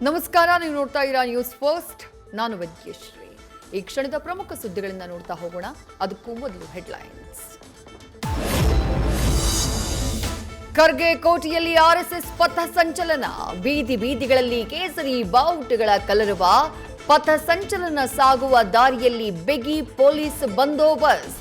ನಮಸ್ಕಾರ, ನೀವು ನೋಡ್ತಾ ಇರಾ ನ್ಯೂಸ್ ಫಸ್ಟ್. ನಾನು ವಿದ್ಯಶ್ರೀ. ಈ ಕ್ಷಣದ ಪ್ರಮುಖ ಸುದ್ದಿಗಳಿಂದ ನೋಡ್ತಾ ಹೋಗೋಣ. ಅದಕ್ಕೂ ಮೊದಲು ಹೆಡ್ಲೈನ್ಸ್. ಖರ್ಗೆ ಕೋಟೆಯಲ್ಲಿ ಆರ್ಎಸ್ಎಸ್ ಪಥ ಸಂಚಲನ, ಬೀದಿ ಬೀದಿಗಳಲ್ಲಿ ಕೇಸರಿ ಬಾವುಟಗಳ ಕಲರವ, ಪಥ ಸಂಚಲನ ಸಾಗುವ ದಾರಿಯಲ್ಲಿ ಬಿಗಿ ಪೊಲೀಸ್ ಬಂದೋಬಸ್ತ್.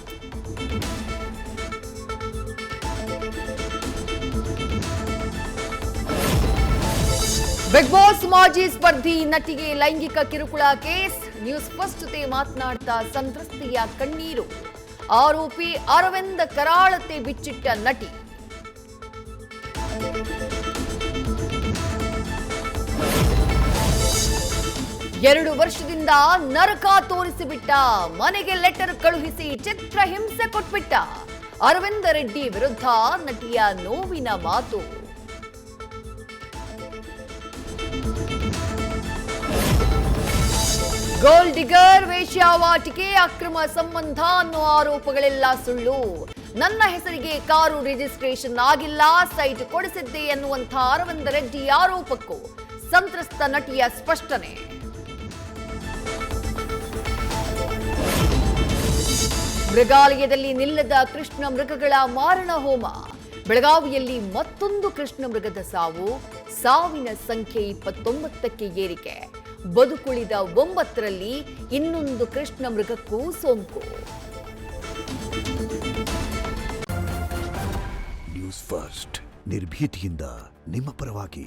ಬಿಗ್ ಬಾಸ್ ಮಾಜಿ ಸ್ಪರ್ಧಿ ನಟಿಗೆ ಲೈಂಗಿಕ ಕಿರುಕುಳ ಕೇಸ್, ನ್ಯೂಸ್ ಫಸ್ಟ್ ಜೊತೆ ಮಾತನಾಡ್ತಾ ಸಂತ್ರಸ್ತೆಯ ಕಣ್ಣೀರು. ಆರೋಪಿ ಅರವಿಂದ ಕರಾಳತೆ ಬಿಚ್ಚಿಟ್ಟ ನಟಿ. ಎರಡು ವರ್ಷದಿಂದ ನರಕ ತೋರಿಸಿಬಿಟ್ಟ, ಮನೆಗೆ ಲೆಟರ್ ಕಳುಹಿಸಿ ಚಿತ್ರಹಿಂಸೆ ಕೊಟ್ಬಿಟ್ಟ. ಅರವಿಂದ ರೆಡ್ಡಿ ವಿರುದ್ಧ ನಟಿಯ ನೋವಿನ ಮಾತು. ಗೋಲ್ಡ್ ಡಿಗರ್, ವೇಶ್ಯಾವಾಟಿಕೆ, ಅಕ್ರಮ ಸಂಬಂಧ ಅನ್ನೋ ಆರೋಪಗಳೆಲ್ಲ ಸುಳ್ಳು. ನನ್ನ ಹೆಸರಿಗೆ ಕಾರು ರಿಜಿಸ್ಟ್ರೇಷನ್ ಆಗಿಲ್ಲ, ಸೈಟ್ ಕೊಡಿಸಿದ್ದೆ ಎನ್ನುವಂಥ ಅರವಿಂದ ರೆಡ್ಡಿ ಆರೋಪಕ್ಕೂ ಸಂತ್ರಸ್ತ ನಟಿಯ ಸ್ಪಷ್ಟನೆ. ಮೃಗಾಲಯದಲ್ಲಿ ನಿಲ್ಲದ ಕೃಷ್ಣ ಮೃಗಗಳ ಮಾರಣ ಹೋಮ, ಬೆಳಗಾವಿಯಲ್ಲಿ ಮತ್ತೊಂದು ಕೃಷ್ಣ ಮೃಗದ ಸಾವು, ಸಾವಿನ ಸಂಖ್ಯೆ 29ಕ್ಕೆ ಏರಿಕೆ. ಬದುಕುಳಿದ 9ರಲ್ಲಿ ಇನ್ನೊಂದು ಕೃಷ್ಣ ಮೃಗಕ್ಕೂ ಸೋಂಕು. ನ್ಯೂಸ್ ಫಸ್ಟ್, ನಿರ್ಭೀತಿಯಿಂದ ನಿಮ್ಮ ಪರವಾಗಿ.